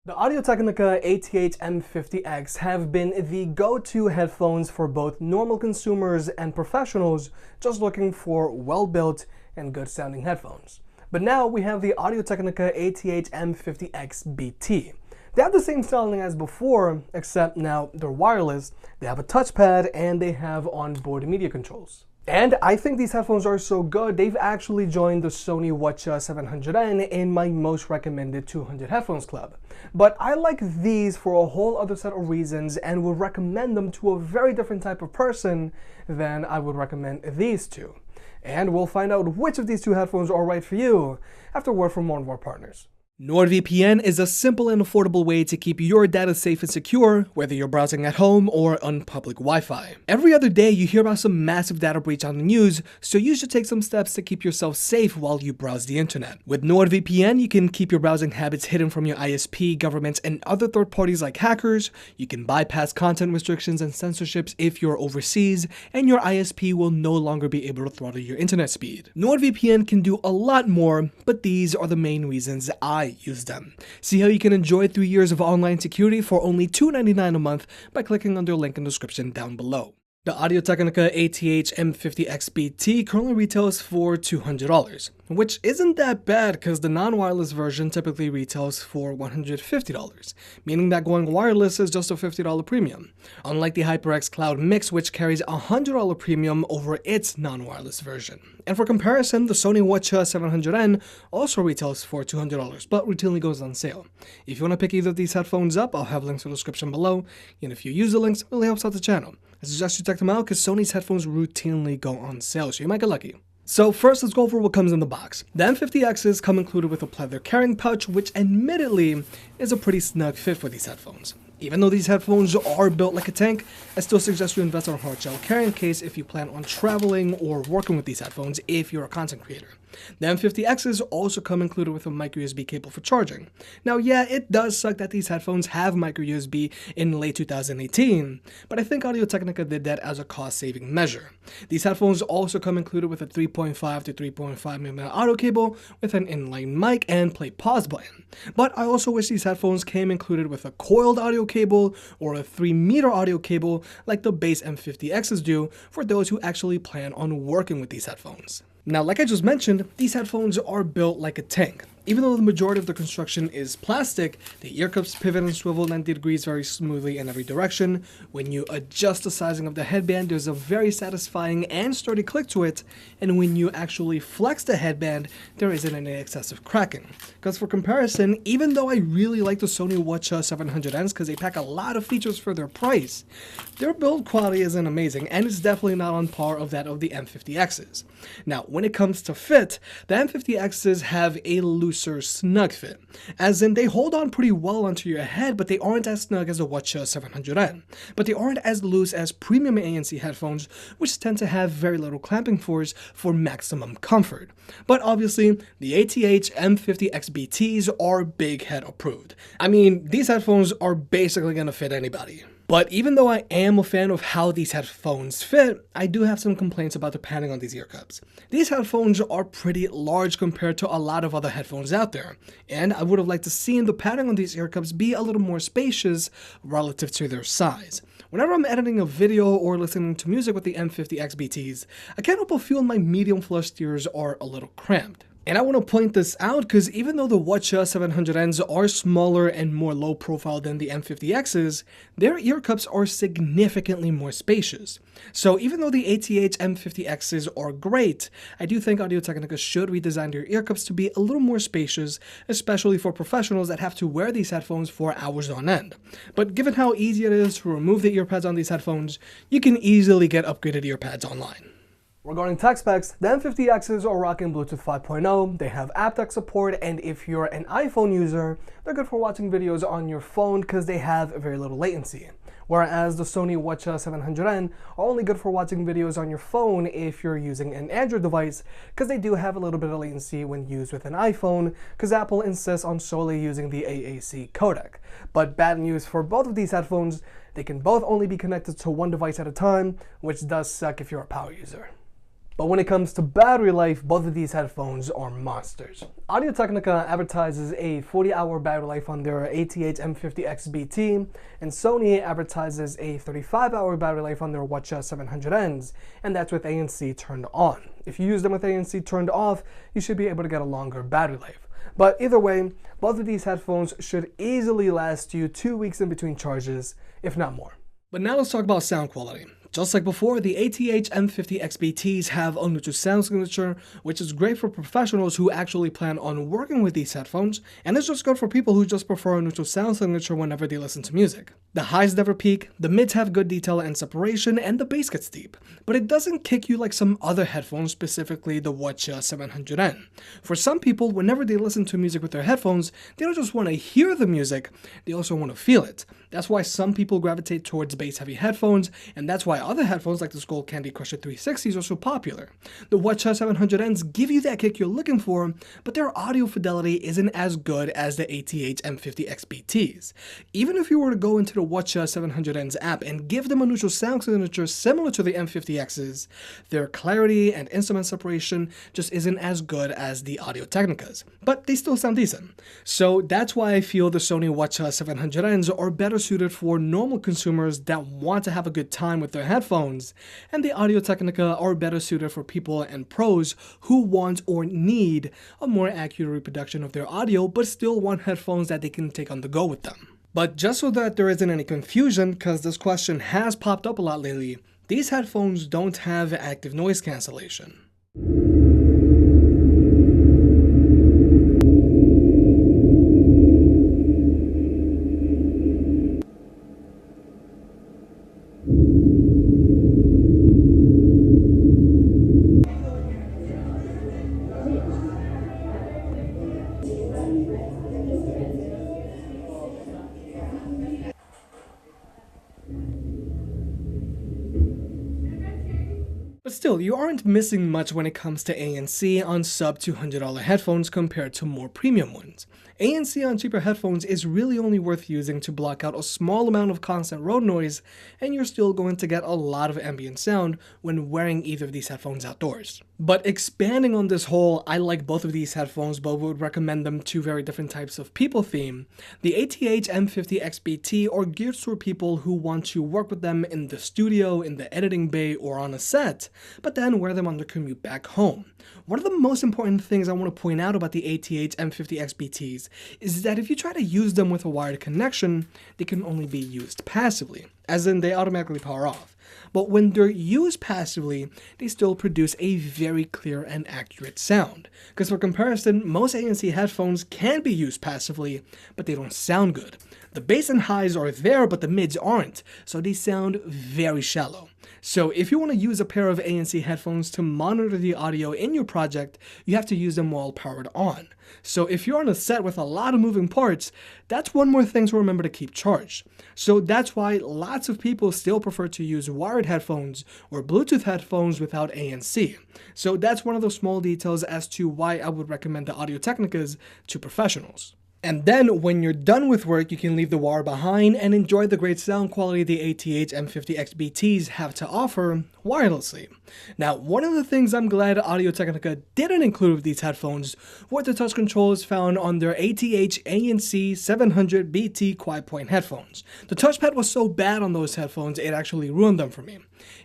The Audio-Technica ATH-M50x have been the go-to headphones for both normal consumers and professionals just looking for well-built and good-sounding headphones. But now we have the Audio-Technica ATH-M50xBT. They have the same styling as before, except now they're wireless, they have a touchpad, and they have onboard media controls. And I think these headphones are so good, they've actually joined the Sony WH-CH700N in my most recommended 200 headphones club. But I like these for a whole other set of reasons and would recommend them to a very different type of person than I would recommend these two. And we'll find out which of these two headphones are right for you after a word from one of our partners. NordVPN is a simple and affordable way to keep your data safe and secure, whether you're browsing at home or on public Wi-Fi. Every other day you hear about some massive data breach on the news, so you should take some steps to keep yourself safe while you browse the internet. With NordVPN, you can keep your browsing habits hidden from your ISP, governments, and other third parties like hackers. You can bypass content restrictions and censorships if you're overseas, and your ISP will no longer be able to throttle your internet speed. NordVPN can do a lot more, but these are the main reasons I use them. See how you can enjoy 3 years of online security for only $2.99 a month by clicking on their link in the description down below. The Audio-Technica ATH-M50xBT currently retails for $200, which isn't that bad because the non-wireless version typically retails for $150, meaning that going wireless is just a $50 premium, unlike the HyperX Cloud Mix, which carries a $100 premium over its non-wireless version. And for comparison, the Sony WH-CH700N also retails for $200, but routinely goes on sale. If you want to pick either of these headphones up, I'll have links in the description below, and if you use the links, it really helps out the channel. I suggest you check them out because Sony's headphones routinely go on sale, so you might get lucky. So first, let's go over what comes in the box. The M50Xs come included with a pleather carrying pouch, which admittedly is a pretty snug fit for these headphones. Even though these headphones are built like a tank, I still suggest you invest in a hard shell carrying case if you plan on traveling or working with these headphones if you're a content creator. The M50Xs also come included with a micro USB cable for charging. Now yeah, it does suck that these headphones have micro USB in late 2018, but I think Audio-Technica did that as a cost-saving measure. These headphones also come included with a 3.5 to 3.5mm audio cable with an inline mic and play pause button. But I also wish these headphones came included with a coiled audio cable or a 3-meter audio cable like the base M50Xs do for those who actually plan on working with these headphones. Now, like I just mentioned, these headphones are built like a tank. Even though the majority of the construction is plastic, the ear cups pivot and swivel 90 degrees very smoothly in every direction. When you adjust the sizing of the headband, there's a very satisfying and sturdy click to it, and when you actually flex the headband, there isn't any excessive cracking. Because for comparison, even though I really like the Sony WH-CH700Ns because they pack a lot of features for their price, their build quality isn't amazing, and it's definitely not on par of that of the M50Xs. Now, when it comes to fit, the M50Xs have a looser snug fit, as in they hold on pretty well onto your head, but they aren't as snug as the WH-CH700N. But they aren't as loose as premium ANC headphones, which tend to have very little clamping force for maximum comfort. But obviously, the ATH-M50xBTs are big head approved. I mean, these headphones are basically gonna fit anybody. But even though I am a fan of how these headphones fit, I do have some complaints about the padding on these ear cups. These headphones are pretty large compared to a lot of other headphones out there, and I would have liked to see the padding on these ear cups be a little more spacious relative to their size. Whenever I'm editing a video or listening to music with the M50xBTs, I can't help but feel my medium flushed ears are a little cramped. And I want to point this out because even though the WH-700Ns are smaller and more low profile than the M50Xs, their ear cups are significantly more spacious. So even though the ATH-M50Xs are great, I do think Audio-Technica should redesign their ear cups to be a little more spacious, especially for professionals that have to wear these headphones for hours on end. But given how easy it is to remove the earpads on these headphones, you can easily get upgraded earpads online. Regarding tech specs, the M50Xs are rocking Bluetooth 5.0, they have aptX support, and if you're an iPhone user, they're good for watching videos on your phone because they have very little latency. Whereas the Sony WH-700N are only good for watching videos on your phone if you're using an Android device, because they do have a little bit of latency when used with an iPhone, because Apple insists on solely using the AAC codec. But bad news for both of these headphones, they can both only be connected to one device at a time, which does suck if you're a power user. But when it comes to battery life, both of these headphones are monsters. Audio-Technica advertises a 40-hour battery life on their ATH-M50xBT, and Sony advertises a 35-hour battery life on their WH-CH700Ns, and that's with ANC turned on. If you use them with ANC turned off, you should be able to get a longer battery life. But either way, both of these headphones should easily last you 2 weeks in between charges, if not more. But now let's talk about sound quality. Just like before, the ATH-M50xBTs have a neutral sound signature, which is great for professionals who actually plan on working with these headphones, and it's just good for people who just prefer a neutral sound signature whenever they listen to music. The highs never peak, the mids have good detail and separation, and the bass gets deep. But it doesn't kick you like some other headphones, specifically the WH-CH700N. For some people, whenever they listen to music with their headphones, they don't just want to hear the music, they also want to feel it. That's why some people gravitate towards bass-heavy headphones, and that's why other headphones like the Skull Candy Crusher 360s are so popular. The WH-CH700Ns give you that kick you're looking for, but their audio fidelity isn't as good as the ATH-M50xBTs. Even if you were to go into the WH-CH700Ns app and give them a neutral sound signature similar to the M50Xs, their clarity and instrument separation just isn't as good as the Audio-Technicas, but they still sound decent. So that's why I feel the Sony WH-CH700Ns are better suited for normal consumers that want to have a good time with their headphones, and the Audio-Technica are better suited for people and pros who want or need a more accurate reproduction of their audio but still want headphones that they can take on the go with them. But just so that there isn't any confusion, because this question has popped up a lot lately, these headphones don't have active noise cancellation. But still, you aren't missing much when it comes to ANC on sub $200 headphones compared to more premium ones. ANC on cheaper headphones is really only worth using to block out a small amount of constant road noise, and you're still going to get a lot of ambient sound when wearing either of these headphones outdoors. But expanding on this whole I like both of these headphones but would recommend them to very different types of people theme, the ATH-M50xBT are geared toward people who want to work with them in the studio, in the editing bay, or on a set, but then wear them on their commute back home. One of the most important things I want to point out about the ATH-M50xBTs is that if you try to use them with a wired connection, they can only be used passively, as in they automatically power off. But when they're used passively, they still produce a very clear and accurate sound. Because for comparison, most ANC headphones can be used passively, but they don't sound good. The bass and highs are there, but the mids aren't, so they sound very shallow. So if you want to use a pair of ANC headphones to monitor the audio in your project, you have to use them while powered on. So if you're on a set with a lot of moving parts, that's one more thing to remember to keep charged. So that's why lots of people still prefer to use wired headphones or Bluetooth headphones without ANC. So that's one of those small details as to why I would recommend the Audio-Technicas to professionals. And then, when you're done with work, you can leave the wire behind and enjoy the great sound quality the ATH-M50xBTs have to offer wirelessly. Now, one of the things I'm glad Audio-Technica didn't include with these headphones were the touch controls found on their ATH-M50x700BT Quiet Point headphones. The touchpad was so bad on those headphones, it actually ruined them for me.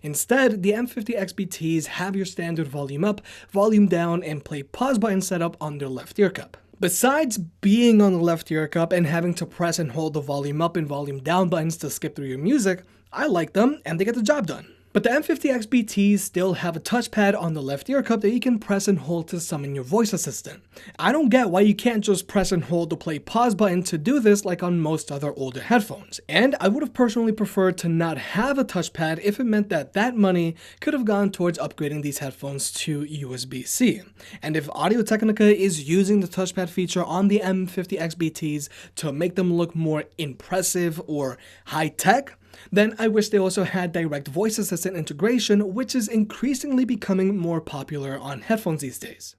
Instead, the M50xBTs have your standard volume up, volume down, and play pause button setup on their left ear cup. Besides being on the left ear cup and having to press and hold the volume up and volume down buttons to skip through your music, I like them and they get the job done. But the M50xBTs still have a touchpad on the left ear cup that you can press and hold to summon your voice assistant. I don't get why you can't just press and hold the play pause button to do this like on most other older headphones. And I would have personally preferred to not have a touchpad if it meant that that money could have gone towards upgrading these headphones to USB-C. And if Audio-Technica is using the touchpad feature on the M50xBTs to make them look more impressive or high-tech, then I wish they also had direct voice assistant integration, which is increasingly becoming more popular on headphones these days.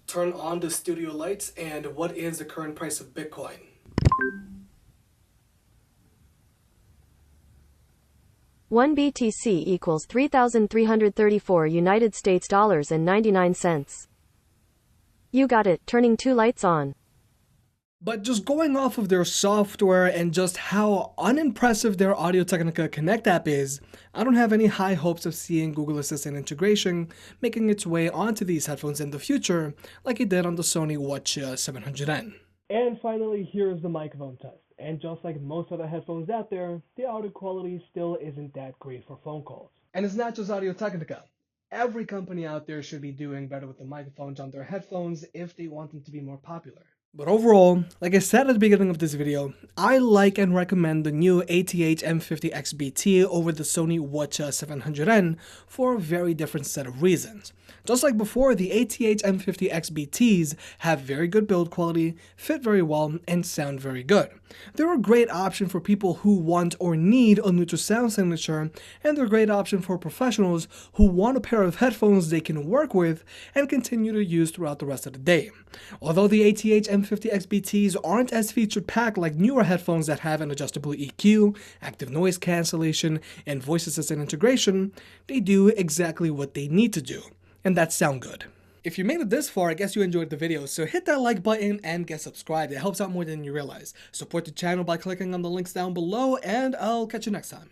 Turn on the studio lights, and what is the current price of Bitcoin? 1 BTC equals 3,334 United States dollars and 99 cents. You got it, turning 2 lights on. But just going off of their software and just how unimpressive their Audio-Technica Connect app is, I don't have any high hopes of seeing Google Assistant integration making its way onto these headphones in the future, like it did on the Sony WH-CH700N. And finally, here's the microphone test. And just like most other headphones out there, the audio quality still isn't that great for phone calls. And it's not just Audio-Technica. Every company out there should be doing better with the microphones on their headphones if they want them to be more popular. But overall, like I said at the beginning of this video, I like and recommend the new ATH-M50xBT over the Sony WH-CH700N for a very different set of reasons. Just like before, the ATH-M50xBTs have very good build quality, fit very well, and sound very good. They're a great option for people who want or need a neutral sound signature, and they're a great option for professionals who want a pair of headphones they can work with and continue to use throughout the rest of the day. Although the ATH-M50xBTs aren't as feature-packed like newer headphones that have an adjustable EQ, active noise cancellation, and voice assistant integration, they do exactly what they need to do, and that's sound good. If you made it this far, I guess you enjoyed the video, so hit that like button and get subscribed. It helps out more than you realize. Support the channel by clicking on the links down below, and I'll catch you next time.